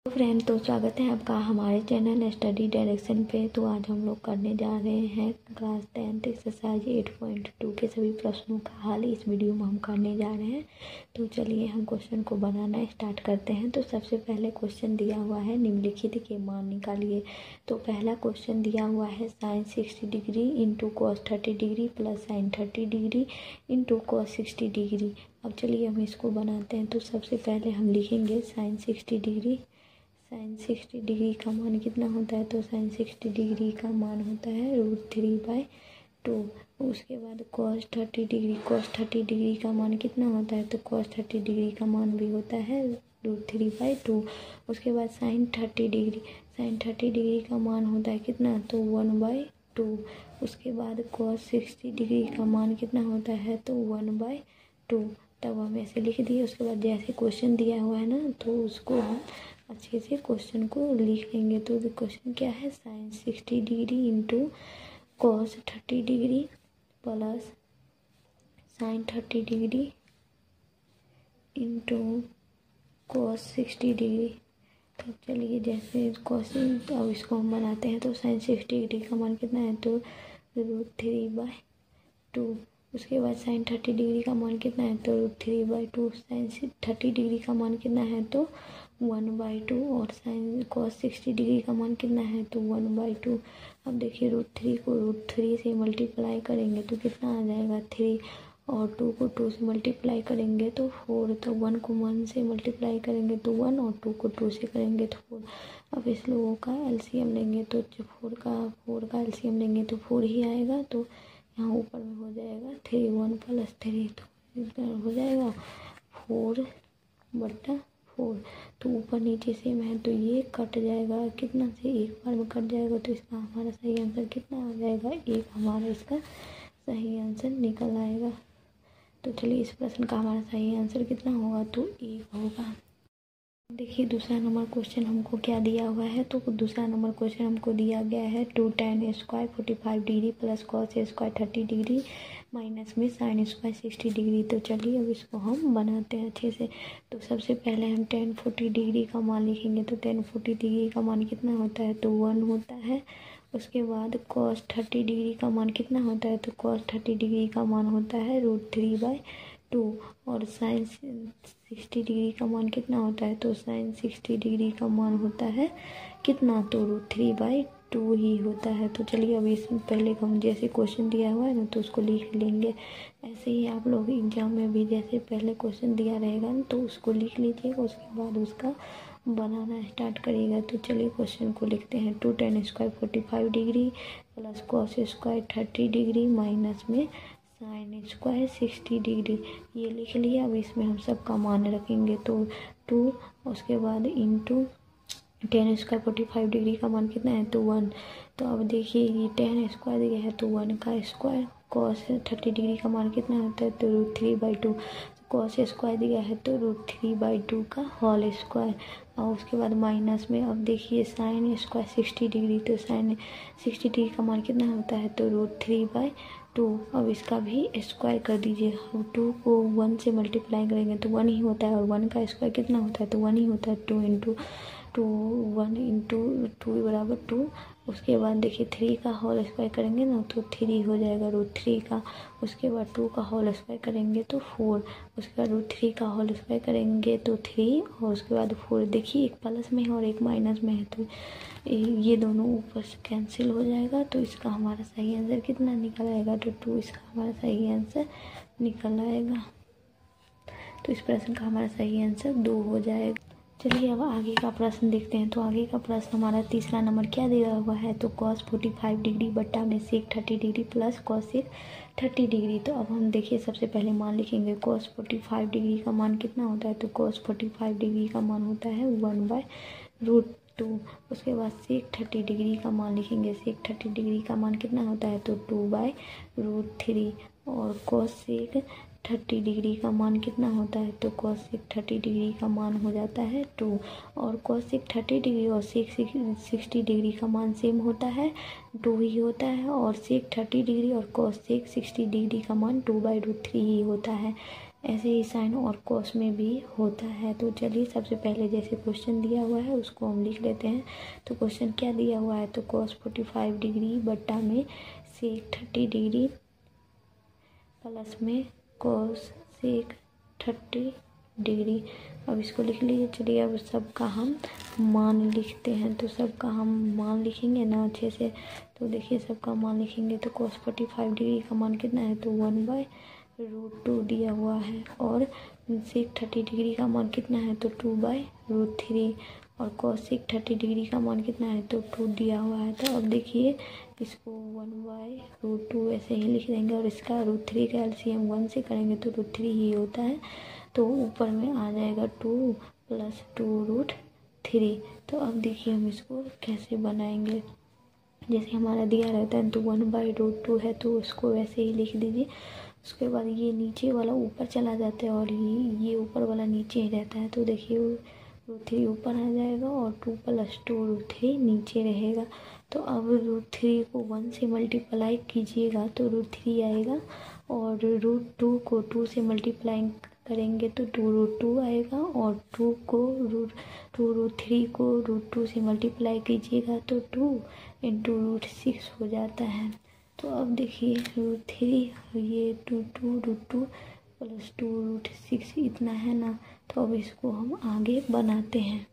Friend, तो स्वागत है आपका हमारे चैनल स्टडी डायरेक्शन पे। तो आज हम लोग करने जा रहे हैं क्लास 10th एक्सरसाइज 8.2 के सभी प्रश्नों का हल इस वीडियो में हम करने जा रहे हैं। तो चलिए हम क्वेश्चन को बनाना स्टार्ट करते हैं। तो सबसे पहले क्वेश्चन दिया हुआ है निम्नलिखित के मान निकालिए। तो पहला क्वेश्चन दिया हुआ है sine 60 degree into cos 30 degree plus sine 30 degree into cos 60 degree. अब चलिए हम इसको बनाते हैं। तो सबसे पहले हम लिखेंगे साइन 60 डिग्री। साइन 60 डिग्री का मान कितना होता है? तो साइन 60 डिग्री का मान होता है √3/2। उसके बाद कॉस 30 डिग्री। कॉस 30 डिग्री का मान कितना होता है? तो कॉस 30 डिग्री का मान भी होता है √3/2। उसके बाद साइन 30 डिग्री। साइन 30 डिग्री का मान होता है कितना? तो 1/2। उसके बाद कॉस 60 डिग्री का मान कितना होता है? तो 1/2। तब हम ऐसे लिख दिए। उसके बाद जैसे क्वेश्चन दिया हुआ है ना, तो उसको हम अच्छे से क्वेश्चन को लिख लेंगे। तो क्वेश्चन क्या है? Sine 60 degree into cos 30 degree plus sine 30 degree into cos 60 degree. तो चलिए जैसे क्वेश्चन अब इसको हम बनाते हैं। तो साइन 60 डिग्री का मान कितना है? तो √3/2। उसके बाद साइन 30 डिग्री का मान कितना है? तो √3/2। साइन 30 डिग्री का मान कितना है? तो 1/2। और साइन कॉस 60 डिग्री का मान कितना है? तो 1/2। अब देखिए √3 को √3 से मल्टीप्लाई करेंगे तो कितना आ जाएगा? 3। और 2 को 2 से मल्टीप्लाई करेंगे तो 4। तो 1 को 1 से मल्टीप्लाई करेंगे तो 1 और 2 को 2 से करेंगे तो 4। अब इस लोगों का एलसीएम लेंगे तो 4 का एलसीएम लेंगे तो 4 ही आएगा। तो यहाँ ऊपर में हो जाएगा 3 1 + 3। तो इधर हो जाएगा 4/4। तो ऊपर नीचे सेम है तो ये कट जाएगा कितना से? एक बार में कट जाएगा। तो इसका हमारा सही आंसर कितना आ जाएगा? 1 हमारा इसका सही आंसर निकल आएगा। तो चलिए इस प्रश्न का हमारा सही आंसर कितना होगा? तो 1 होगा। देखिए दूसरा नंबर क्वेश्चन हमको क्या दिया हुआ है। तो दूसरा नंबर क्वेश्चन हमको दिया गया है 2 tan square 45 degree plus cos square 30 degree minus में साइन स्क्वायर 60 डिग्री। तो चलिए अब इसको हम बनाते हैं अच्छे से। तो सबसे पहले हम tan 40 डिग्री का मान लिखेंगे। तो tan 40 डिग्री का मान कितना होता है? तो 1 होता है। उसके बाद cos 30 डिग्री का मान कितना होता है? तो cos 30 डिग्री का मान होता है √3/2। और साइन 60 डिग्री का मान कितना होता है? तो साइन 60 डिग्री का मान होता है कितना? तो √3/2 ही होता है। तो चलिए अब इसमें पहले हम जैसे क्वेश्चन दिया हुआ है ना तो उसको लिख लेंगे। ऐसे ही आप लोग एग्जाम में भी जैसे पहले क्वेश्चन दिया रहेगा ना तो उसको लिख लीजिएगा। उसके बाद उसका बनाना स्टार्ट करिएगा। तो चलिए क्वेश्चन को लिखते हैं। 2 tan square 45 degree plus cos square 30 degree minus में साइन स्क्वायर 60 डिग्री। ये लिख लिया। अब इसमें हम सबका मान रखेंगे। तो 2 उसके बाद इंटू tan स्क्वायर 45 डिग्री का मान कितना है? तो 1। तो अब देखिए ये tan स्क्वायर दिया है तो 1 का स्क्वायर। कॉस 30 डिग्री का मान कितना होता है? तो √3/2। कॉस स्क्वायर दिया है तो √3/2 का होल स्क्वायर। और उसके बाद माइनस में अब देखिए साइन स्क्वायर 60 डिग्री। तो साइन 60 डिग्री का मान कितना होता है? तो √3/2। अब इसका भी स्क्वायर कर दीजिए। 2 को 1 से मल्टीप्लाई करेंगे तो 1 ही होता है। और 1 का स्क्वायर कितना होता है? तो 1 ही होता है। 2 × 2 1 × 2 = 2। उसके बाद देखिए 3 का होल स्क्वायर करेंगे ना तो 3 हो जाएगा √3 का। उसके बाद 2 का होल स्क्वायर करेंगे तो 4। उसके बाद √3 का होल स्क्वायर करेंगे तो 3। और उसके बाद 4। देखिए एक प्लस में है और एक माइनस में है तो ये दोनों ऊपर से कैंसिल हो जाएगा। तो इसका हमारा सही आंसर कितना निकल आएगा? तो 2 इसका हमारा सही आंसर निकल आएगा। तो इस प्रश्न का हमारा सही आंसर 2 हो जाएगा। चलिए अब आगे का प्रश्न देखते हैं। तो आगे का प्रश्न हमारा तीसरा नंबर क्या दिया हुआ है? तो cos 45 डिग्री बट्टा में sec 30 degree plus cos 30 degree. तो अब हम देखिए सबसे पहले मान लिखेंगे। cos 45 डिग्री का मान कितना होता है? तो cos 45 डिग्री का मान होता है 1/√2। उसके बाद sec 30 डिग्री का मान लिखेंगे। sec 30 डिग्री का मान कितना होता है? तो 2/√3। और cos sec 30 डिग्री का मान कितना होता है? तो cos sec 30 डिग्री का मान हो जाता है 2। और cos sec 30 डिग्री और sec 60 डिग्री का मान सेम होता है 2 ही होता है। और sec 30 डिग्री और cos sec 60 डिग्री का मान 2/√3 ही होता है। ऐसे ही साइन और कॉस में भी होता है। तो चलिए सबसे पहले जैसे क्वेश्चन दिया हुआ है उसको हम लिख लेते हैं। तो क्वेश्चन क्या दिया हुआ है, तो cos 45 डिग्री बट्टा में sec 30 डिग्री प्लस में cos sec 30 डिग्री। अब इसको लिख लीजिए। चलिए अब सबका हम मान लिखते हैं। तो सबका हम मान लिखेंगे ना अच्छे से। तो देखिए सबका मान लिखेंगे तो cos 45 डिग्री का मान कितना है, तो 1/√2 दिया हुआ है। और sec 30 डिग्री का मान कितना है, तो 2/√3। और cos sec 30 डिग्री का मान कितना है, तो 2 दिया हुआ है। तो अब देखिए इसको 1/√2 ऐसे ही लिख देंगे और इसका √3 का LCM 1 से करेंगे तो √3 ही होता है। तो ऊपर में आ जाएगा 2 + 2√3। तो अब देखिए हम इसको कैसे बनाएंगे। जैसे हमारा दिया रहता है तो 1/√2 है तो उसको वैसे ही लिख दीजिए। उसके बाद ये नीचे वाला ऊपर चला जाता है और ये ऊपर वाला नीचे ही रहता है। तो देखिए √3 ऊपर आ जाएगा और 2 + 2√3 नीचे रहेगा। तो अब √3 को 1 से मल्टीप्लाई कीजिएगा तो √3 आएगा। और √2 को 2 से मल्टीप्लाई करेंगे तो 2√2 आएगा। और 2√3 को √2 से मल्टीप्लाई कीजिएगा तो 2 × √6 हो जाता है। तो अब देखिए √3 ये 2√2 + 2√6 इतना है ना। तो अब इसको हम आगे बनाते हैं।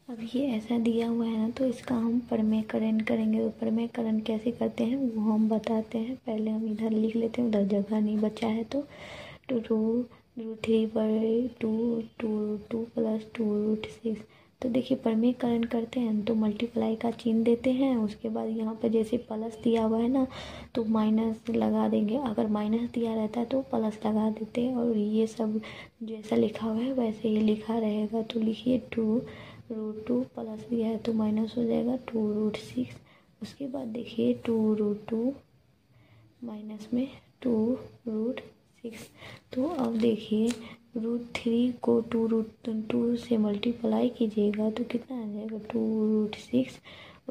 अब ये ऐसा दिया हुआ है ना तो इसका हम प्रमेयकरण करेंगे। तो प्रमेयकरण कैसे करते हैं वो हम बताते हैं। पहले हम इधर लिख लेते हैं, उधर जगह नहीं बचा है। तो √3/2 2√2 + 2√6। तो देखिए प्रमेयकरण करते हैं तो मल्टीप्लाई का चिन्ह देते हैं। उसके बाद यहाँ पर जैसे प्लस दिया हुआ है ना तो माइनस लगा देंगे। अगर माइनस दिया रहता है तो प्लस लगा देते हैं। और ये सब जैसा लिखा हुआ है वैसे ही लिखा रहेगा। तो लिखिए 2√2 प्लस दिया है तो माइनस हो जाएगा 2√6। उसके बाद देखिए 2√2 माइनस में 2√6। तो अब देखिए √3 को 2√2 से मल्टीप्लाई कीजिएगा तो कितना आ जाएगा 2√6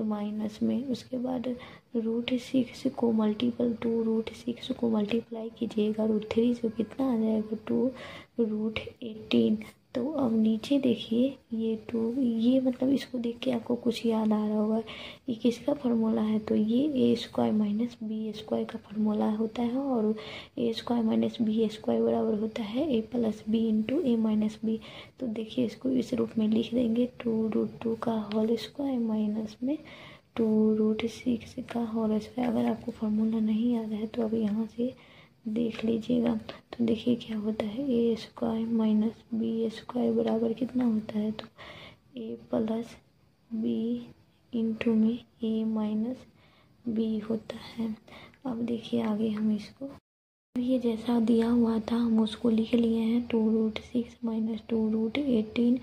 माइनस में। उसके बाद √6 को 2√6 को मल्टीप्लाई कीजिएगा √3 से कितना आ जाएगा 2√18। तो अब नीचे देखिए ये 2 ये मतलब इसको देख के आपको कुछ याद आ रहा होगा ये किसका फार्मूला है। तो ये a² - b² का फार्मूला होता है। और a² - b² बराबर होता है a + b × a - b। तो देखिए इसको इस रूप में लिख देंगे 2√2 का होल स्क्वायर माइनस में 2√6 का होल स्क्वायर। अगर आपको फार्मूला नहीं याद है तो अब यहाँ से देख लीजिएगा। तो देखिए क्या होता है a² - b² बराबर कितना होता है, तो a + b × में a - b होता है। अब देखिए आगे हम इसको ये जैसा दिया हुआ था हम उसको लिख लिए हैं 2√6 - 2√18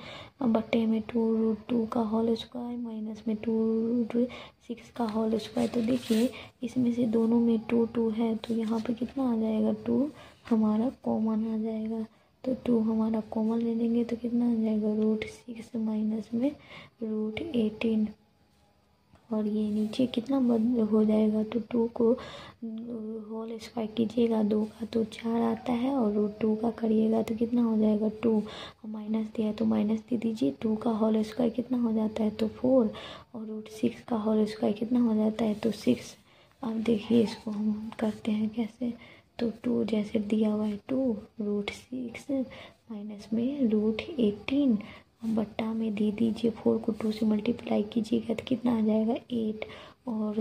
बट्टे में 2√2 का होल स्क्वायर माइनस में 2√6 का होल स्क्वायर। तो देखिए इसमें से दोनों में 2 है तो यहाँ पे कितना आ जाएगा 2 हमारा कॉमन आ जाएगा। तो 2 हमारा कॉमन ले लेंगे तो कितना आ जाएगा √6 माइनस में √18। और ये नीचे कितना बंद हो जाएगा तो 2 को होल स्क्वायर कीजिएगा 2 का तो 4 आता है। और √2 का करिएगा तो कितना हो जाएगा 2 माइनस दिया है तो माइनस दे दीजिए। 2 का होल स्क्वायर कितना हो जाता है तो 4 और √6 का होल स्क्वायर कितना हो जाता है तो 6। अब देखिए इसको हम करते हैं कैसे। तो 2 जैसे दिया हुआ है 2√6 माइनस में √18 बट्टा में दे दीजिए 4 को 2 से मल्टीप्लाई कीजिएगा तो कितना आ जाएगा 8। और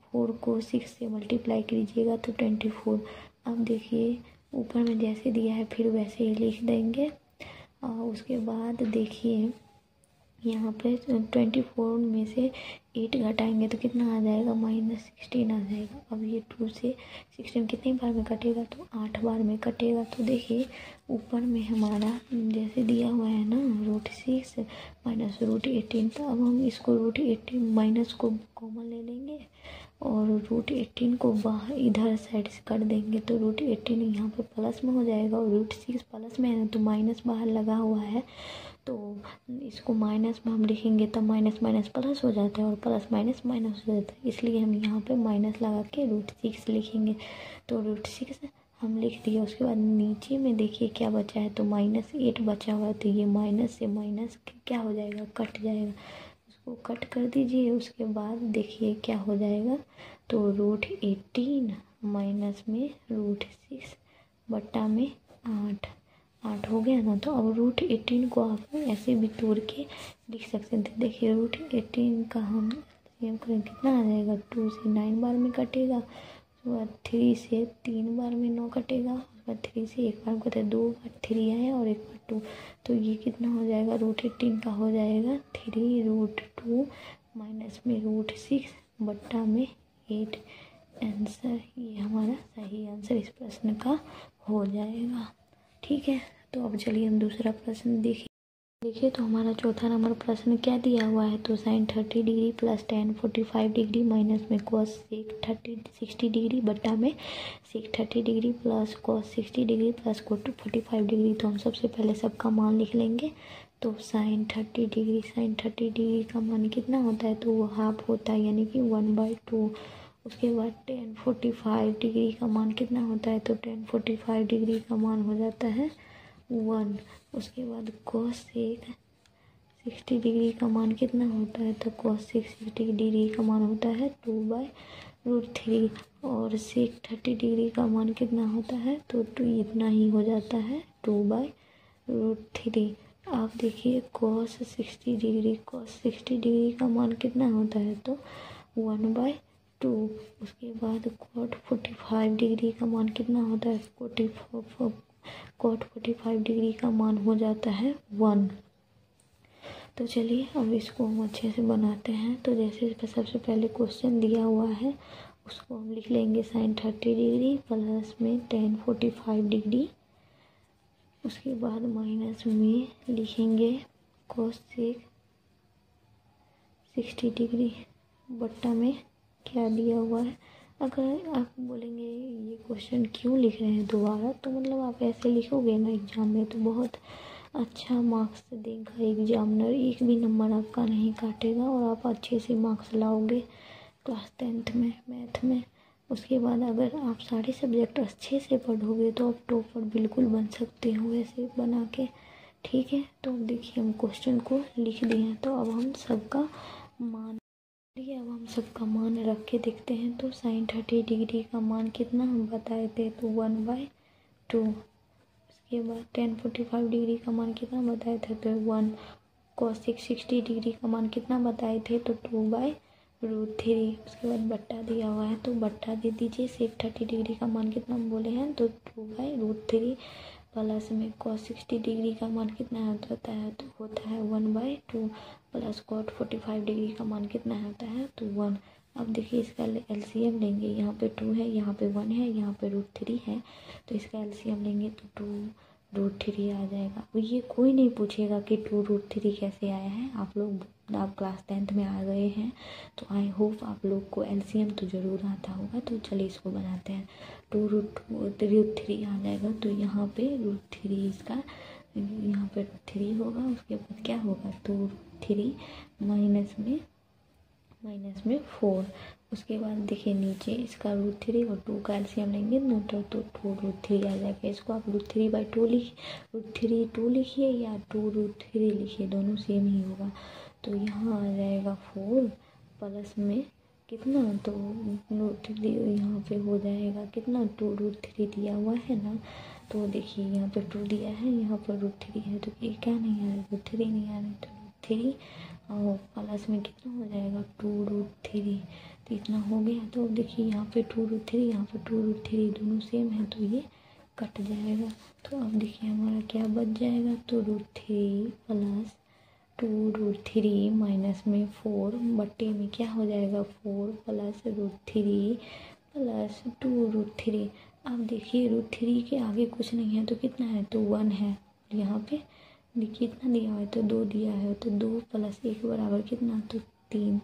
4 को 6 से मल्टीप्लाई कीजिएगा तो 24। अब देखिए ऊपर में जैसे दिया है फिर वैसे ही लिख देंगे। उसके बाद देखिए यहाँ पे 24 में से 8 घटाएंगे तो कितना आ जाएगा -16 आ जाएगा। अब ये 2 से 16 कितने बार में कटेगा तो 8 बार में कटेगा। तो देखिए ऊपर में हमारा जैसे दिया हुआ है ना √6 माइनस √18। तो अब हम इसको √18 माइनस को कॉमन ले लेंगे और √18 को बाहर इधर साइड से कर देंगे तो √18 यहाँ पे प्लस में हो जाएगा और √6 प्लस में है ना तो माइनस बाहर लगा हुआ है। तो इसको माइनस में हम लिखेंगे तब माइनस माइनस प्लस हो जाता है और प्लस माइनस माइनस हो जाता है। इसलिए हम यहाँ पे माइनस लगा के √6 लिखेंगे। तो √6 हम लिख दिए। उसके बाद नीचे में देखिए क्या बचा है, तो -8 बचा हुआ है, तो ये माइनस से माइनस क्या हो जाएगा, कट जाएगा। उसको कट कर दीजिए। उसके बाद देखिए क्या हो जाएगा, तो √18 माइनस में √6 बट्टा में 8 हो गया ना। तो अब √18 को आप ऐसे भी तोड़ के लिख सकते थे। देखिए √18 का हम कितना आ जाएगा, 2 से 9 बार में कटेगा। उसके बाद 3 से 3 बार में 9 कटेगा। उसके बाद 3 से एक बार कटे, 2 बार 3 आया और एक बार 2। तो ये कितना हो जाएगा, √18 का हो जाएगा 3√2 माइनस में √6 बट्टा में 8। आंसर ये हमारा सही आंसर इस प्रश्न का हो जाएगा। ठीक है, तो अब चलिए हम दूसरा प्रश्न देखिए। तो हमारा चौथा नंबर प्रश्न क्या दिया हुआ है, तो sin 30 degree plus tan 45 degree minus में cos 60 डिग्री बट्टा में sec 30 degree plus cos 60 degree plus cot 45 degree. तो हम सबसे पहले सबका मान लिख लेंगे। तो sin 30 डिग्री का मान कितना होता है, तो वो हाफ होता है, यानी कि 1/2। उसके बाद tan 45 डिग्री का मान कितना होता है, तो tan 45 डिग्री का मान हो जाता है 1। उसके बाद cos 60 डिग्री का मान कितना होता है, तो cos 60 डिग्री का मान होता है 2/√3। और sec 30 डिग्री का मान कितना होता है, तो 2 इतना ही हो जाता है 2/√3। आप देखिए cos 60 डिग्री का मान कितना होता है, तो 1/2। उसके बाद cot 45 डिग्री का मान कितना होता है, cot 45 डिग्री का मान हो जाता है 1। तो चलिए अब इसको हम अच्छे से बनाते हैं। तो जैसे सबसे पहले क्वेश्चन दिया हुआ है उसको हम लिख लेंगे sin 30 डिग्री प्लस में tan 45 डिग्री। उसके बाद माइनस में लिखेंगे cos 60 डिग्री बट्टा में क्या दिया हुआ है। अगर आप बोलेंगे ये क्वेश्चन क्यों लिख रहे हैं दोबारा, तो मतलब आप ऐसे लिखोगे ना एग्जाम में तो बहुत अच्छा मार्क्स देगा एग्जामिनर, एक भी नंबर आपका नहीं काटेगा और आप अच्छे से मार्क्स लाओगे क्लास 10th में मैथ में। उसके बाद अगर आप सारे सब्जेक्ट अच्छे से पढ़ोगे तो आप टॉपर बिल्कुल बन सकते हो ऐसे बना के। ठीक है, तो अब देखिए हम क्वेश्चन को लिख दिए हैं। तो अब हम सबका मान रख के देखते हैं। तो sin 30 डिग्री का मान कितना हम बताए थे, तो 1/2। उसके बाद tan 45 डिग्री का मान कितना बताए थे, तो 1। cos 60 डिग्री का मान कितना बताए थे, तो 2/√3। उसके बाद बट्टा दिया हुआ है तो बट्टा दे दीजिए। sec 30 डिग्री का मान कितना बोले हैं, तो 2/√3 प्लस में cos 60 डिग्री का मान कितना होता है, तो होता है 1/2 प्लस cot 45 डिग्री का मान कितना होता है, तो 1। अब देखिए इसका एलसीएम लेंगे, यहाँ पे 2 है, यहाँ पे 1 है, यहाँ पे √3 है, तो इसका एलसीएम लेंगे तो 2√3 आ जाएगा। अब ये कोई नहीं पूछेगा कि 2√3 कैसे आया है। आप क्लास 10th में आ गए हैं तो आई होप आप लोग को एलसीएम तो ज़रूर आता होगा। तो चलिए इसको बनाते हैं। 2√3 आ जाएगा, तो यहाँ पे √3 इसका यहाँ पे 3 होगा। उसके बाद क्या होगा, 2√3 माइनस में 4। उसके बाद देखिए नीचे इसका √3 और 2 का एलसीएम लेंगे ना, तो 2√3 आ जाएगा। इसको आप √3/2 √3 लिखिए या 2√3 लिखिए, दोनों सेम ही होगा। तो यहाँ आ जाएगा 4 प्लस में कितना, तो यहाँ पे हो जाएगा कितना, 2√3 दिया हुआ है ना। तो देखिए यहाँ पे 2 दिया है, यहाँ पर √3 है, तो ये क्या नहीं आ रहा है, √3 नहीं आ रहा है, तो √3 और प्लस में कितना हो जाएगा, 2√3। तो इतना हो गया। तो देखिए यहाँ पे 2√3, यहाँ पे 2√3 दोनों सेम है, तो ये कट जाएगा। तो अब देखिए हमारा क्या बच जाएगा, तो √3 प्लस 2√3 माइनस में 4 बट्टे में क्या हो जाएगा, 4 प्लस √3 प्लस 2√3। अब देखिए √3 के आगे कुछ नहीं है तो कितना है, तो 1 है। यहाँ पे देखिए कितना दिया हुआ है, तो 2 दिया है, तो 2 प्लस 1 बराबर कितना, तो 3।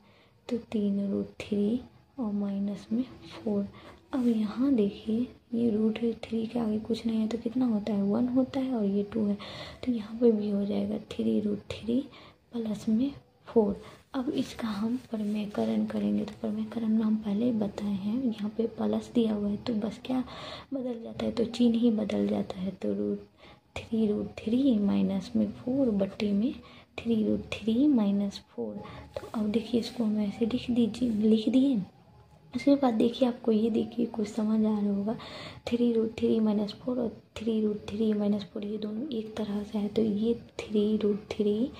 तो 3√3 और माइनस में 4। अब यहाँ देखिए ये √3 के आगे कुछ नहीं है तो कितना होता है, 1 होता है, और ये 2 है, तो यहाँ पे भी हो जाएगा 3√3 प्लस में 4। अब इसका हम प्रमेयकरण करेंगे। तो प्रमेयकरण में हम पहले ही बताए हैं, यहाँ पे प्लस दिया हुआ है तो बस क्या बदल जाता है, तो चिन्ह ही बदल जाता है। तो √3 माइनस में 4 बट्टे में 3√3 माइनस 4। तो अब देखिए इसको हम ऐसे लिख दिए। उसके बाद देखिए आपको ये देखिए कुछ समझ आ रहा होगा, 3√3 माइनस 4 और 3√3 माइनस 4 ये दोनों एक तरह से है। तो ये 3√3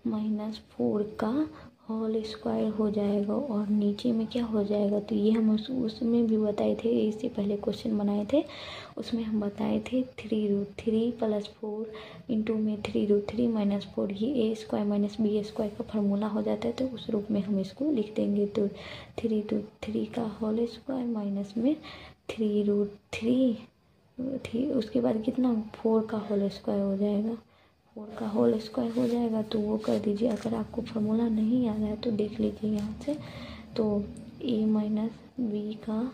माइनस 4 का होल स्क्वायर हो जाएगा और नीचे में क्या हो जाएगा, तो ये हम उसमें भी बताए थे, इससे पहले क्वेश्चन बनाए थे उसमें हम बताए थे 3√3 प्लस 4 इंटू में 3√3 माइनस 4, ये ए स्क्वायर माइनस बी स्क्वायर का फार्मूला हो जाता है। तो उस रूप में हम इसको लिख देंगे। तो 3√3 का होल स्क्वायर माइनस में 3√3 उसके बाद कितना 4 का होल स्क्वायर हो जाएगा, 4 का होल स्क्वायर हो जाएगा। तो वो कर दीजिए। अगर आपको फार्मूला नहीं याद है तो देख लीजिए यहाँ से। तो a माइनस बी का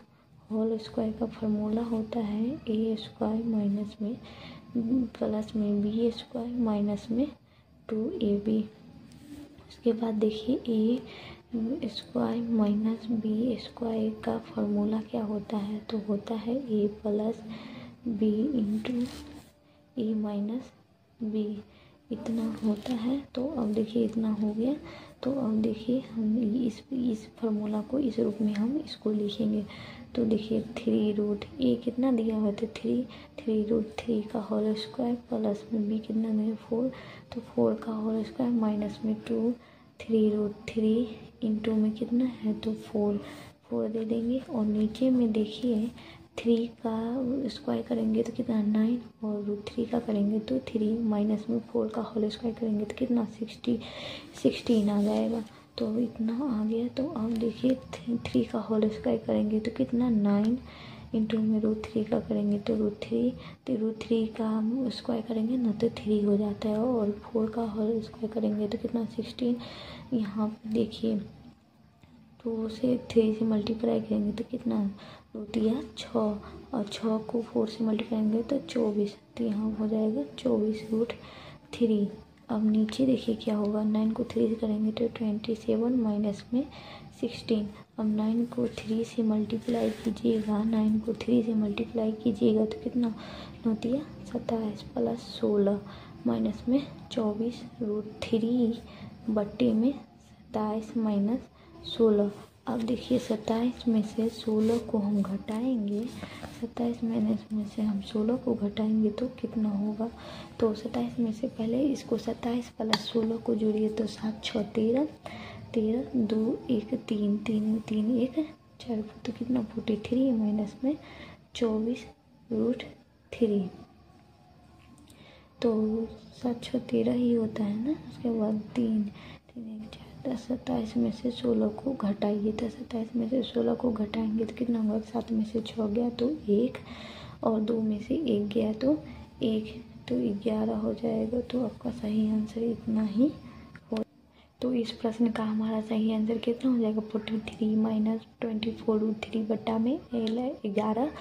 होल स्क्वायर का फार्मूला होता है ए स्क्वायर माइनस में प्लस में बी स्क्वायर माइनस में 2ab। उसके बाद देखिए ए स्क्वायर माइनस बी स्क्वायर का फार्मूला क्या होता है, तो होता है ए प्लस बी इंटू ए माइनस बी, इतना होता है। तो अब देखिए इतना हो गया। तो अब देखिए हम इस फार्मूला को इस रूप में हम इसको लिखेंगे। तो देखिए 3√a कितना दिया हुआ था 3√3 का होल स्क्वायर प्लस में b कितना दिया 4, तो 4 का होल स्क्वायर माइनस में 2 3√3 इंटू में कितना है तो 4 दे देंगे। और नीचे में देखिए 3 का स्क्वायर करेंगे तो कितना 9 और √3 का करेंगे तो 3 माइनस में 4 का होल स्क्वायर करेंगे तो कितना 16 आ जाएगा। तो इतना आ गया। तो अब देखिए 3 का होल स्क्वायर करेंगे तो कितना 9 इंटू में √3 का करेंगे तो √3 का हम स्क्वायर करेंगे ना तो 3 हो जाता है। और 4 का होल स्क्वायर करेंगे तो कितना 16। यहाँ पे देखिए तो उसे 3 से मल्टीप्लाई करेंगे तो कितना 2×6 और 6 को 4 से मल्टीप्लाई करेंगे तो 24। तो यहाँ हो जाएगा 24√3। अब नीचे देखिए क्या होगा, 9 को 3 से करेंगे तो 27 माइनस में 16। अब 9 को 3 से मल्टीप्लाई कीजिएगा, 9 को 3 से मल्टीप्लाई कीजिएगा तो कितना 27 प्लस 16 माइनस में 24√3 बट्टे में 27 माइनस 16। अब देखिए 27 में से 16 को हम घटाएंगे, 27 माइनस में से हम 16 को घटाएंगे तो कितना होगा। तो 27 में से पहले इसको 27 प्लस 16 को जोड़िए तो 7 6 13 2 1 3 3 1 4 तो कितना 43 माइनस में 24√3। तो 7 6 13 ही होता है ना। उसके बाद 3 3 1 4 27 में से 16 को घटाइए। तो 27 में से 16 को घटाएंगे तो कितना होगा, 7 में से 6 गया तो 1 और 2 में से 1 गया तो 1, तो 11 हो जाएगा। तो आपका सही आंसर इतना ही हो। तो इस प्रश्न का हमारा सही आंसर कितना हो जाएगा 43 माइनस 24√3 बट्टा में 11।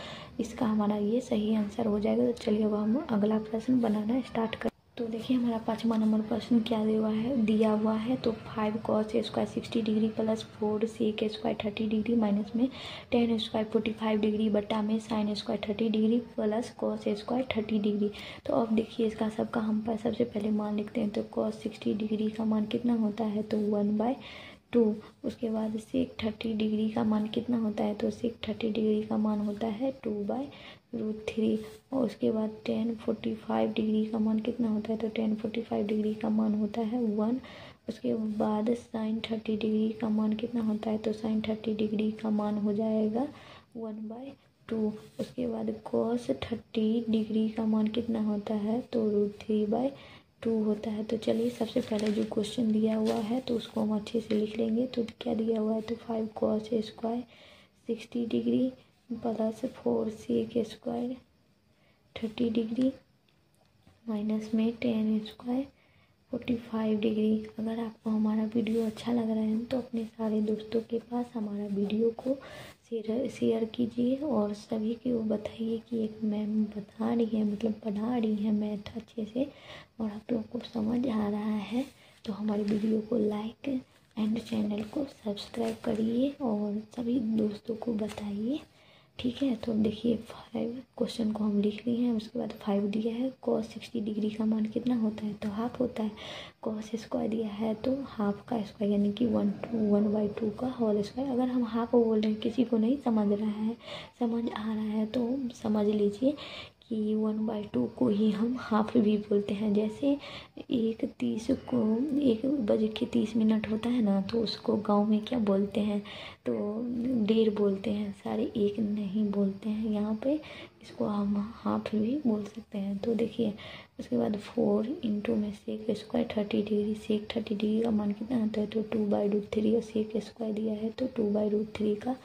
इसका हमारा ये सही आंसर हो जाएगा। तो चलिए अब हम अगला प्रश्न बनाना स्टार्ट करें। तो देखिए हमारा 5वां नंबर प्रश्न क्या दिया हुआ है। तो 5 cos square 60 degree plus 4 sec square 30 degree minus में 10 स्क्वायर 45 डिग्री बट्टा में sin square 30 degree plus cos square 30 degree. तो अब देखिए इसका सबका हम सबसे पहले मान लिखते हैं। तो cos 60 डिग्री का मान कितना होता है तो 1/2। उसके बाद sec 30 डिग्री का मान कितना होता है तो sec 30 डिग्री का मान होता है 2/√3। और उसके बाद tan 45 डिग्री का मान कितना होता है तो tan 45 डिग्री का मान होता है 1। उसके बाद sin 30 डिग्री का मान कितना होता है तो sin 30 डिग्री का मान हो जाएगा 1/2। उसके बाद cos 30 डिग्री का मान कितना होता है तो √3/2 होता है। तो चलिए सबसे पहले जो क्वेश्चन दिया हुआ है तो उसको हम अच्छे से लिख लेंगे। तो क्या दिया हुआ है तो 5 cos square 60 degree plus 4 sec square 30 degree minus में 10 स्क्वायर 45 डिग्री। अगर आपको हमारा वीडियो अच्छा लग रहा है तो अपने सारे दोस्तों के पास हमारा वीडियो को शेयर कीजिए और सभी को बताइए कि एक मैम बता रही है मतलब पढ़ा रही है मैथ अच्छे से और आप लोगों को समझ आ रहा है। तो हमारे वीडियो को लाइक एंड चैनल को सब्सक्राइब करिए और सभी दोस्तों को बताइए। ठीक है, तो देखिए 5 क्वेश्चन को हम लिख लिए हैं। उसके बाद 5 दिया है cos 60 डिग्री का मान कितना होता है, तो हाफ होता है। cos स्क्वायर दिया है तो हाफ का स्क्वायर यानी कि 1/2 का होल स्क्वायर। अगर हम हाफ बोल रहे हैं, किसी को नहीं समझ रहा है, समझ आ रहा है तो समझ लीजिए कि 1/2 को ही हम हाफ भी बोलते हैं। जैसे 1:30 को 1:30 होता है ना, तो उसको गांव में क्या बोलते हैं, तो 1:30 बोलते हैं, 1:30 नहीं बोलते हैं। यहाँ पे इसको हम हाफ भी बोल सकते हैं। तो देखिए उसके बाद 4 इंटू में सेक स्क्वायर 30 डिग्री, सेक 30 डिग्री का मान कितना आता है, तो 2/√3 और सेक स्क्वायर दिया है तो 2/√3 का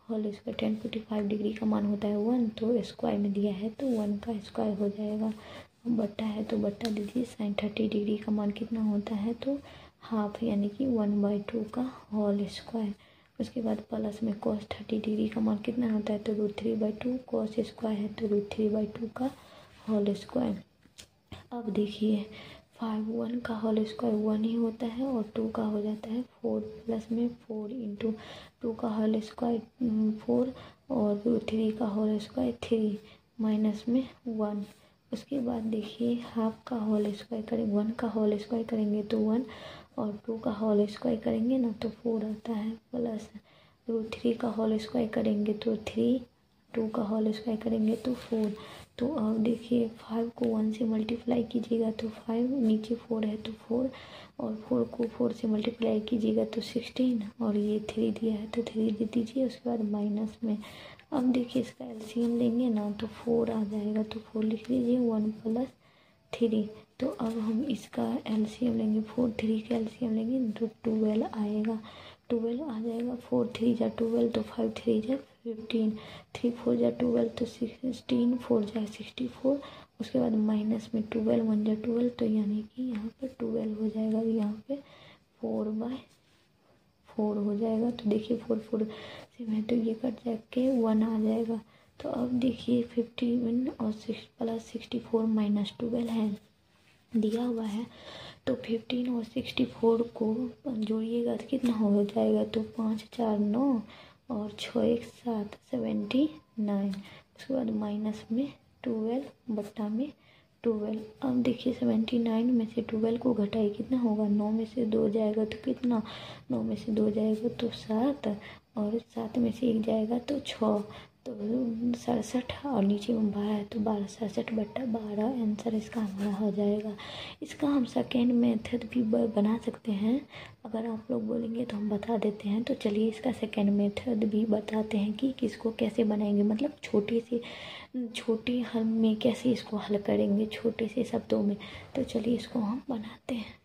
होल स्क्वायर। 1045 डिग्री का मान होता है 1, तो स्क्वायर में दिया है तो 1 का स्क्वायर हो जाएगा। बट्टा है तो बट्टा दीजिए। साइन 30 डिग्री का मान कितना होता है, तो हाफ यानी कि 1/2 का होल स्क्वायर। उसके बाद प्लस में cos 30 डिग्री का मान कितना होता है, तो √3/2, cos स्क्वायर है तो √3/2 का होल स्क्वायर। अब देखिए 1 का होल स्क्वायर 1 ही होता है और 2 का हो जाता है 4, प्लस में 4 इंटू 2 का होल स्क्वायर 4 और 3 का होल स्क्वायर 3 माइनस में 1। उसके बाद देखिए हाफ का होल स्क्वायर करेंगे, 1 का होल स्क्वायर करेंगे तो 1 और 2 का होल स्क्वायर करेंगे ना तो 4 आता है, प्लस √3 का होल स्क्वायर करेंगे तो 3, 2 का होल स्क्वायर करेंगे तो 4। तो अब देखिए 5 को 1 से मल्टीप्लाई कीजिएगा तो 5, नीचे 4 है तो 4 और 4 को 4 से मल्टीप्लाई कीजिएगा तो 16 और ये 3 दिया है तो 3 दे दीजिए। उसके बाद माइनस में अब देखिए इसका एलसीएम लेंगे ना तो 4 आ जाएगा, तो 4 लिख लीजिए 1 + 3। तो अब हम इसका एलसीएम लेंगे, 4 3 का एलसीएम लेंगे तो 12 आएगा, 12 आ जाएगा। 4 3 जा 12 तो 5 3 जा 15, 3 4 जा 12 तो 16, 4 जा 64। उसके बाद माइनस में 12 1 जा 12 तो यानी कि यहाँ पे 12 हो जाएगा, यहाँ पे 4/4 हो जाएगा। तो देखिए 4 4 से मैं तो ये कट जाके 1 आ जाएगा। तो अब देखिए 51 और 6 + 64 - 12 है दिया हुआ है, तो 15 और 64 को जोड़िएगा तो कितना हो जाएगा, तो 5 4 9 और 6 1 7 79। उसके बाद माइनस में 12 बट्टा में 12। अब देखिए 79 में से 12 को घटाइए कितना होगा, 9 में से 2 जाएगा तो कितना, 9 में से 2 जाएगा तो 7 और 7 में से 1 जाएगा तो 6, तो 67 और नीचे में 12 है तो 12 67/12 आंसर इसका हमारा हो जाएगा। इसका हम सेकेंड मेथड भी बना सकते हैं, अगर आप लोग बोलेंगे तो हम बता देते हैं। तो चलिए इसका सेकेंड मेथड भी बताते हैं कि किसको कैसे बनाएंगे, मतलब छोटे हल में कैसे इसको हल करेंगे, छोटे से शब्दों में। तो चलिए इसको हम बनाते हैं।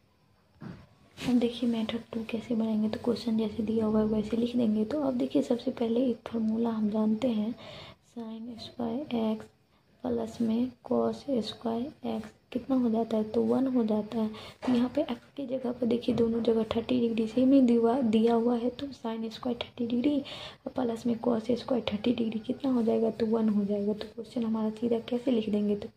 अब देखिए मेथड 2 कैसे बनाएंगे, तो क्वेश्चन जैसे दिया हुआ है वैसे लिख देंगे। तो अब देखिए सबसे पहले एक फार्मूला हम जानते हैं, साइन स्क्वायर एक्स प्लस में कॉस स्क्वायर एक्स कितना हो जाता है, तो 1 हो जाता है। तो यहाँ पे एक्स की जगह पर देखिए दोनों जगह 30 डिग्री से में दिया हुआ है, तो साइन स्क्वायर 30 डिग्री प्लस में कॉस स्क्वायर 30 डिग्री कितना हो जाएगा, तो 1 हो जाएगा। तो क्वेश्चन हमारा सीधा कैसे लिख देंगे, तो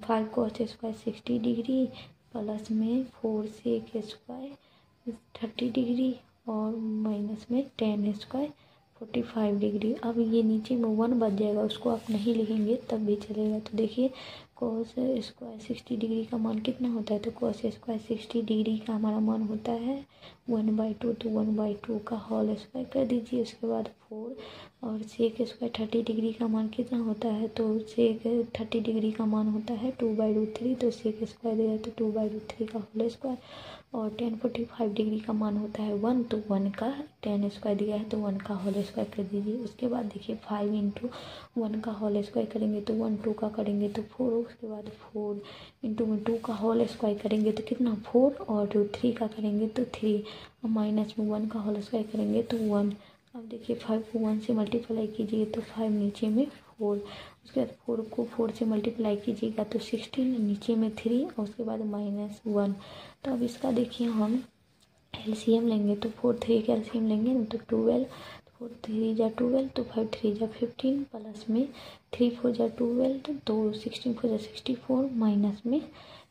5 cos स्क्वायर 60 डिग्री प्लस में 4 sec स्क्वायर 30 डिग्री और माइनस में 10 स्क्वायर 45 डिग्री। अब ये नीचे में 1 बच जाएगा, उसको आप नहीं लिखेंगे तब भी चलेगा। तो देखिए cos स्क्वायर 60 डिग्री का मान कितना होता है, तो cos स्क्वायर 60 डिग्री का हमारा मान होता है 1/2, तो 1/2 का होल स्क्वायर कर दीजिए। उसके बाद 4 और sec स्क्वायर 30 डिग्री का मान कितना होता है, तो sec 30 डिग्री का मान होता है 2/3, तो sec स्क्वायर दे तो 2/3 का होल स्क्वायर। और 1045 डिग्री का मान होता है 1, तो 1 का 10 स्क्वायर दिया है तो 1 का होल स्क्वायर कर दीजिए। उसके बाद देखिए 5 इंटू 1 का होल स्क्वायर करेंगे तो 1, 2 का करेंगे तो 4, उसके बाद 4 इंटू में 2 का होल स्क्वायर करेंगे तो कितना 4 और 3 का करेंगे तो 3 और माइनस में 1 का होल स्क्वायर करेंगे तो 1। अब देखिए 5 को 1 से मल्टीप्लाई कीजिए तो 5 नीचे में 4, उसके बाद 4 को 4 से मल्टीप्लाई कीजिएगा तो 16, नीचे में 3 और उसके बाद -1। तो अब इसका देखिए हम एलसीएम लेंगे, तो 4 3 का एलसीएम लेंगे ना तो 12, 4 3 जा 12 तो 5 3 जा 15 प्लस में 3 4 जा 12 तो 16 4 जा 64 माइनस में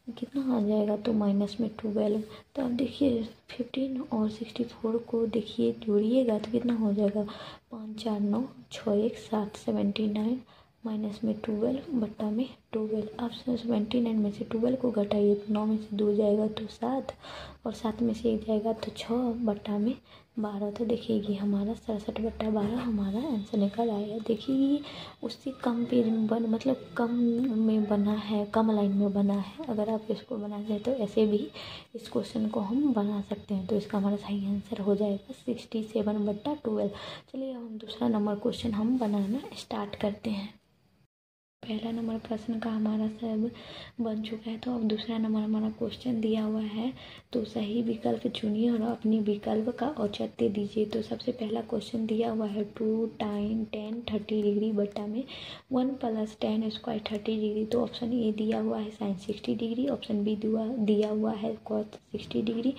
कितना आ जाएगा, तो माइनस में 12। तो अब देखिए 15 और 64 को देखिए जोड़िएगा तो कितना हो जाएगा, 5 4 9 6 1 7 79 माइनस में 12 बट्टा में 12। अब 79 में से 12 को घटाइए तो 9 में से 2 जाएगा तो 7 और 7 में से 1 जाएगा तो 6 बट्टा में 12। तो देखिए ये हमारा 67/12 हमारा आंसर निकल आया। देखिए ये उससे कम पेज में मतलब कम में बना है, कम लाइन में बना है। अगर आप इसको बना दें तो ऐसे भी इस क्वेश्चन को हम बना सकते हैं। तो इसका हमारा सही आंसर हो जाएगा 67/12। चलिए हम दूसरा नंबर क्वेश्चन हम बनाना स्टार्ट करते हैं। पहला नंबर प्रश्न का हमारा सब बन चुका है। तो अब दूसरा नंबर हमारा क्वेश्चन दिया हुआ है, तो सही विकल्प चुनिए और अपने विकल्प का औचित्य दीजिए। तो सबसे पहला क्वेश्चन दिया हुआ है 2 tan 10 30 डिग्री बट्टा में 1 + tan स्क्वायर 30 डिग्री। तो ऑप्शन ए दिया हुआ है sin 60 डिग्री, ऑप्शन बी दिया हुआ है cos 60 डिग्री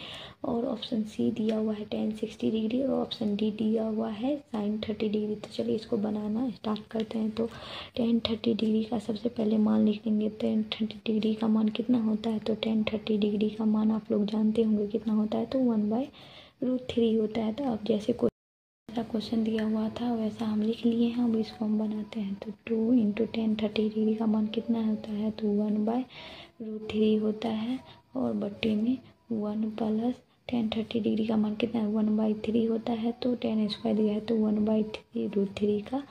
और ऑप्शन सी दिया हुआ है tan 60 डिग्री और ऑप्शन डी दिया हुआ है sin 30 डिग्री। तो चलिए इसको बनाना स्टार्ट करते हैं। तो tan 30 डिग्री का सबसे पहले मान लिख लेंगे। tan 30 डिग्री का मान कितना होता है, तो tan 30 डिग्री का मान आप लोग जानते होंगे कितना होता है, तो 1/√3 होता है। तो अब जैसे क्वेश्चन दिया हुआ था वैसा हम लिख लिए हैं। अब इसको हम बनाते हैं। तो 2 × tan 30 डिग्री का मान कितना होता है, तो 1/√3 होता है और बट्टे में 1 + tan 30 डिग्री का मान कितना है, 1/3 होता है। तो tan स्क्वायर दिया है तो 1/√3 का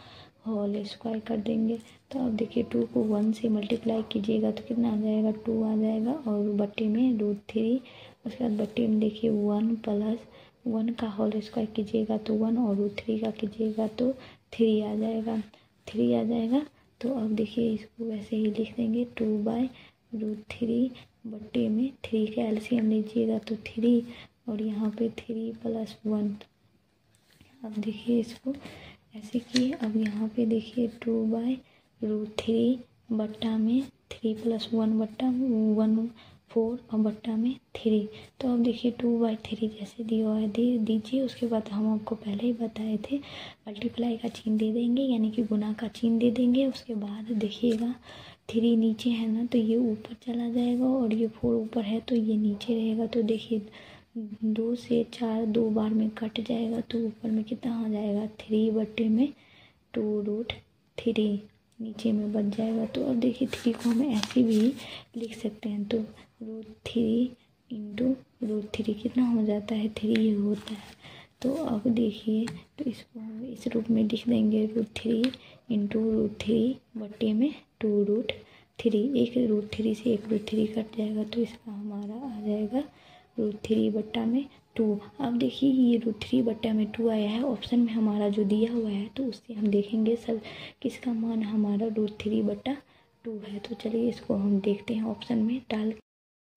होल स्क्वायर कर देंगे। तो अब देखिए 2 को 1 से मल्टीप्लाई कीजिएगा तो कितना आ जाएगा, 2 आ जाएगा और बट्टे में √3। उसके बाद बट्टे में देखिए 1 + 1 का होल स्क्वायर कीजिएगा तो 1 और √3 का कीजिएगा तो 3 आ जाएगा, 3 आ जाएगा। तो अब देखिए इसको वैसे ही लिख देंगे 2/√3 बट्टे में 3 का एलसीएम लीजिएगा तो 3 और यहाँ पे 3 + 1। अब देखिए इसको ऐसे किए। अब यहाँ पे देखिए 2/√3 बट्टा में 3 + 1 बट्टा 1 4 और बट्टा में 3। तो अब देखिए 2/3 जैसे दिया हुआ है दीजिए। उसके बाद हम आपको पहले ही बताए थे मल्टीप्लाई का चिन्ह दे देंगे, यानी कि गुना का चिन्ह दे देंगे। उसके बाद देखिएगा 3 नीचे है ना तो ये ऊपर चला जाएगा और ये 4 ऊपर है तो ये नीचे रहेगा। तो देखिए 2 से 4 2 बार में कट जाएगा तो ऊपर में कितना आ जाएगा, 3 बट्टे में 2√3 नीचे में बच जाएगा। तो अब देखिए 3 को हम ऐसे भी लिख सकते हैं। तो √3 × √3 कितना हो जाता है, 3 होता है। तो अब देखिए तो इसको हम इस रूप में लिख देंगे √3 × √3 बट्टे में 2√3। एक √3 से एक √3 कट जाएगा तो इसका हमारा आ जाएगा √3 बट्टा में 2। अब देखिए ये √3 बट्टा में 2 आया है। ऑप्शन में हमारा जो दिया हुआ है तो उससे हम देखेंगे सब किसका मान हमारा √3 बट्टा 2 है। तो चलिए इसको हम देखते हैं ऑप्शन में डाल के।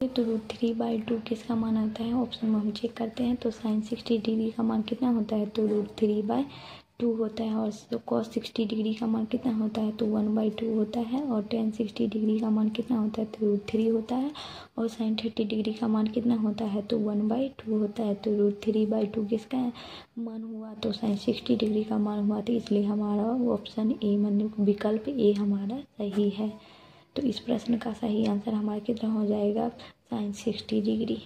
तो √3/2 किसका मान आता है, ऑप्शन में हम चेक करते हैं। तो sin 60 डिग्री का मान कितना होता है, तो √3/2 होता है। और cos 60 डिग्री का मान कितना होता है, तो 1/2 होता है। और tan 60 डिग्री का मान कितना होता है, तो √3 होता है। और sin 30 डिग्री का मान कितना होता है, तो 1/2 होता है। तो √3/2 किसका मान हुआ, तो sin 60 डिग्री का मान हुआ। तो इसलिए हमारा ऑप्शन ए मतलब विकल्प ए हमारा सही है। तो इस प्रश्न का सही आंसर हमारा कितना हो जाएगा, sin 60 डिग्री।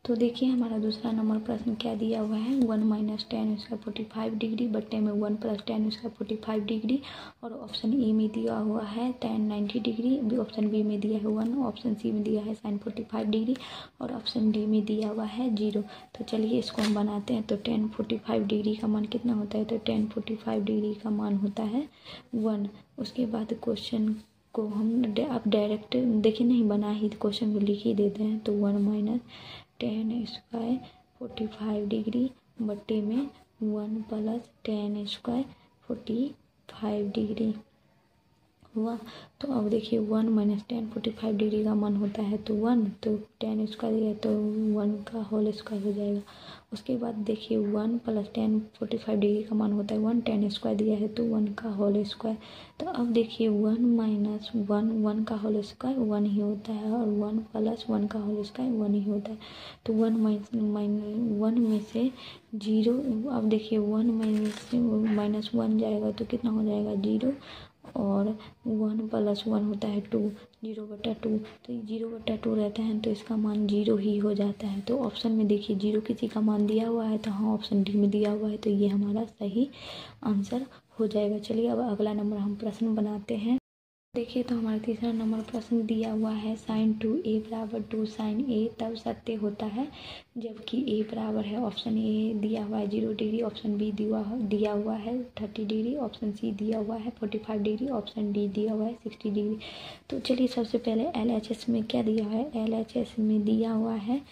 तो देखिए हमारा दूसरा नंबर प्रश्न क्या दिया हुआ है, 1 - tan स्क्वायर 45 डिग्री बट्टे में 1 + tan स्क्वायर 45 डिग्री। और ऑप्शन ए में दिया हुआ है tan 90 डिग्री, ऑप्शन बी में दिया है 1, ऑप्शन सी में दिया है sin 45 डिग्री और ऑप्शन डी में दिया हुआ है 0। तो चलिए इसको हम बनाते हैं। तो tan 45 डिग्री का मान कितना होता है, तो tan 45 डिग्री का मान होता है 1। उसके बाद क्वेश्चन को हम अब डायरेक्ट देखिए नहीं बना ही क्वेश्चन को लिख ही देते हैं। तो 1 - tan स्क्वायर 45 डिग्री बट्टे में 1 + tan स्क्वायर 45 डिग्री हुआ। तो अब देखिए 1 - tan 45 डिग्री का मान होता है तो 1, तो tan स्क्वायर दिया तो 1 का होल स्क्वायर हो जाएगा। उसके बाद देखिए 1 + tan 45 डिग्री का मान होता है 1, tan स्क्वायर दिया है तो 1 का होल स्क्वायर। तो अब देखिए 1 - 1 का होल स्क्वायर 1 ही होता है और 1 + 1 का होल स्क्वायर 1 ही होता है। तो 1 में से 0, अब देखिए 1 में से -1 जाएगा तो कितना हो जाएगा 0 और 1+1 होता है 2, 0/2, तो 0/2 रहता है तो इसका मान 0 ही हो जाता है। तो ऑप्शन में देखिए 0 किसी का मान दिया हुआ है, तो हाँ ऑप्शन डी में दिया हुआ है, तो ये हमारा सही आंसर हो जाएगा। चलिए अब अगला नंबर हम प्रश्न बनाते हैं। देखिए तो हमारा तीसरा नंबर प्रश्न दिया हुआ है sin 2a = 2 sin a तब सत्य होता है जबकि a बराबर है, ऑप्शन ए दिया हुआ है 0 डिग्री, ऑप्शन बी दिया हुआ है 30 डिग्री, ऑप्शन सी दिया हुआ है 45 डिग्री, ऑप्शन डी दिया हुआ है 60 डिग्री। तो चलिए सबसे पहले LHS में क्या दिया है, LHS में दिया हुआ है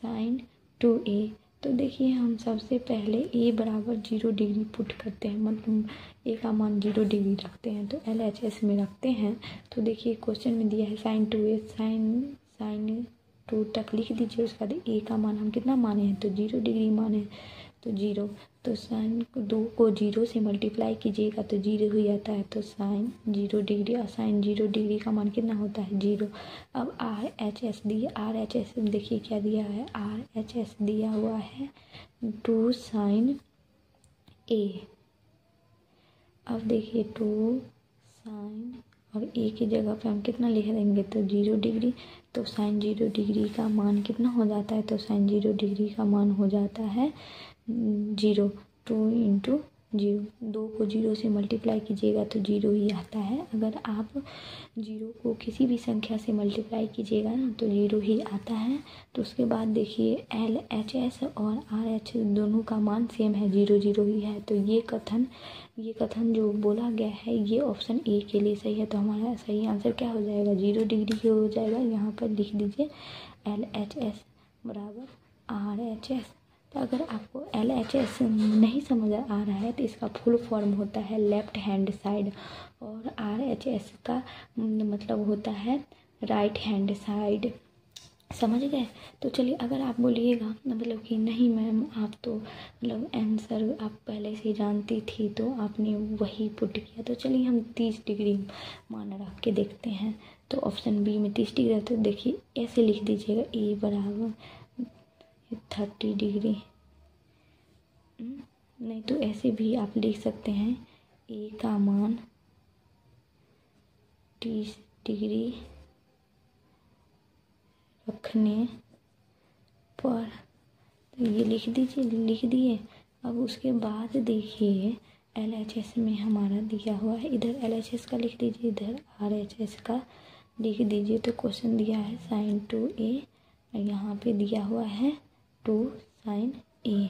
sin 2a। तो देखिए हम सबसे पहले a बराबर 0 डिग्री पुट करते हैं, मतलब a का मान 0 डिग्री रखते हैं, तो LHS में रखते हैं। तो देखिए क्वेश्चन में दिया है sin 2a, sin 2 तक लिख दीजिए, उसके बाद a का मान हम कितना माने हैं, तो 0 डिग्री माने हैं, तो 0, तो sin 2 को 0 से मल्टीप्लाई कीजिएगा तो 0 ही आता है, तो sin 0 डिग्री, और sin 0 डिग्री का मान कितना होता है 0। अब RHS देखिए क्या दिया है, RHS दिया हुआ है 2 sin a। अब देखिए 2 sin और a की जगह पे हम कितना लिख देंगे, तो 0 डिग्री, तो sin 0 डिग्री का मान कितना हो जाता है, तो sin 0 डिग्री का मान हो जाता है 0, 2 × 0, 2 को 0 से मल्टीप्लाई कीजिएगा तो 0 ही आता है। अगर आप 0 को किसी भी संख्या से मल्टीप्लाई कीजिएगा ना तो 0 ही आता है। तो उसके बाद देखिए LHS और RHS दोनों का मान सेम है, 0 0 ही है, तो ये कथन जो बोला गया है ये ऑप्शन ए के लिए सही है। तो हमारा सही आंसर क्या हो जाएगा, 0 डिग्री ही हो जाएगा। यहाँ पर लिख दीजिए LHS बराबर RHS। तो अगर आपको LHS नहीं समझ आ रहा है तो इसका फुल फॉर्म होता है लेफ्ट हैंड साइड, और RHS का मतलब होता है राइट हैंड साइड, समझ गए। तो चलिए अगर आप बोलिएगा मतलब कि नहीं मैम आप तो मतलब आंसर आप पहले से जानती थी तो आपने वही पुट किया, तो चलिए हम 30 डिग्री मान रख के देखते हैं। तो ऑप्शन बी में 30 डिग्री, तो देखिए ऐसे लिख दीजिएगा a बराबर 30 डिग्री, नहीं तो ऐसे भी आप लिख सकते हैं a का मान 30 डिग्री रखने पर, तो ये लिख दिए। अब उसके बाद देखिए LHS में हमारा दिया हुआ है, इधर LHS का लिख दीजिए, इधर RHS का लिख दीजिए। तो क्वेश्चन दिया है sin 2a, यहाँ पे दिया हुआ है 2 sin a।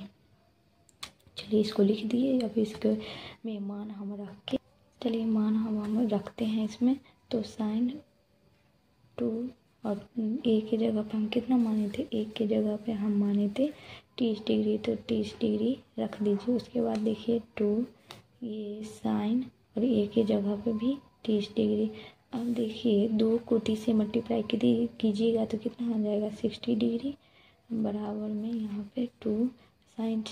चलिए इसको लिख दिए। अब इसके में मान हम रख के, चलिए मान हम रखते हैं इसमें, तो sin 2 और a की जगह पे हम कितना माने थे, एक की जगह पे हम माने थे 30 डिग्री, तो 30 डिग्री रख दीजिए। उसके बाद देखिए 2 ये साइन और a की जगह पे भी 30 डिग्री। अब देखिए 2 को 30 से मल्टीप्लाई कीजिएगा तो कितना आ जाएगा 60 डिग्री, बराबर में यहाँ पे 2 साइन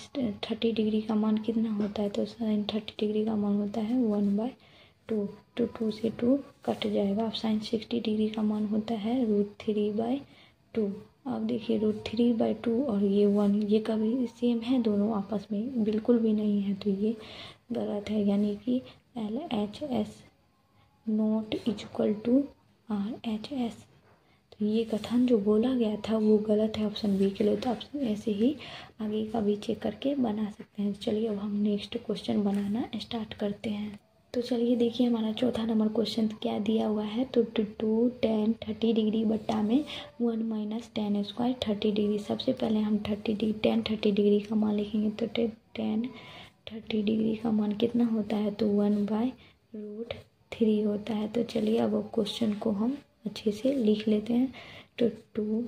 30 डिग्री का मान कितना होता है, तो साइन 30 डिग्री का मान होता है 1/2, तो 2 से 2 कट जाएगा। अब साइन 60 डिग्री का मान होता है √3/2। अब देखिए √3/2 और ये 1 ये कभी सेम है दोनों आपस में, बिल्कुल भी नहीं है, तो ये गलत है, यानी कि LHS not equal to RHS। तो ये कथन जो बोला गया था वो गलत है ऑप्शन बी के लिए। तो आप ऐसे ही आगे का भी चेक करके बना सकते हैं। चलिए अब हम नेक्स्ट क्वेश्चन बनाना स्टार्ट करते हैं। तो चलिए देखिए हमारा चौथा नंबर क्वेश्चन क्या दिया हुआ है, तो 2 tan 30 डिग्री बट्टा में 1 - tan स्क्वायर 30 डिग्री। सबसे पहले हम tan 30 डिग्री का मान लिखेंगे, तो tan 30 डिग्री का मान कितना होता है, तो 1/√3 होता है। तो चलिए अब क्वेश्चन को हम अच्छे से लिख लेते हैं। तो 2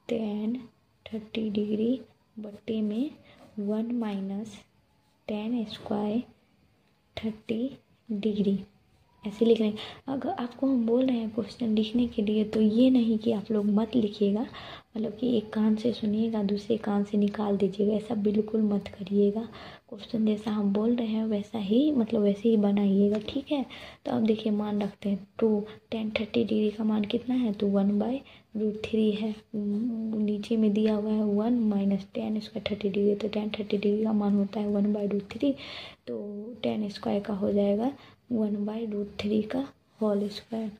tan 30 डिग्री बट्टे में 1 - tan स्क्वायर 30 डिग्री, ऐसे लिख लेंगे। अगर आपको हम बोल रहे हैं क्वेश्चन लिखने के लिए, तो ये नहीं कि आप लोग मत लिखिएगा, मतलब कि एक कान से सुनिएगा दूसरे कान से निकाल दीजिएगा, ऐसा बिल्कुल मत करिएगा। क्वेश्चन जैसा हम बोल रहे हैं वैसा ही मतलब वैसे ही बनाइएगा, ठीक है। तो अब देखिए मान रखते हैं 2 tan 30 डिग्री का मान कितना है, तो 1/√3 है। नीचे में दिया हुआ है 1 - tan स्क्वायर 30 डिग्री, तो tan 30 डिग्री का मान होता है 1/√3, तो tan स्क्वायर का हो जाएगा 1/√3 का होल स्क्वायर।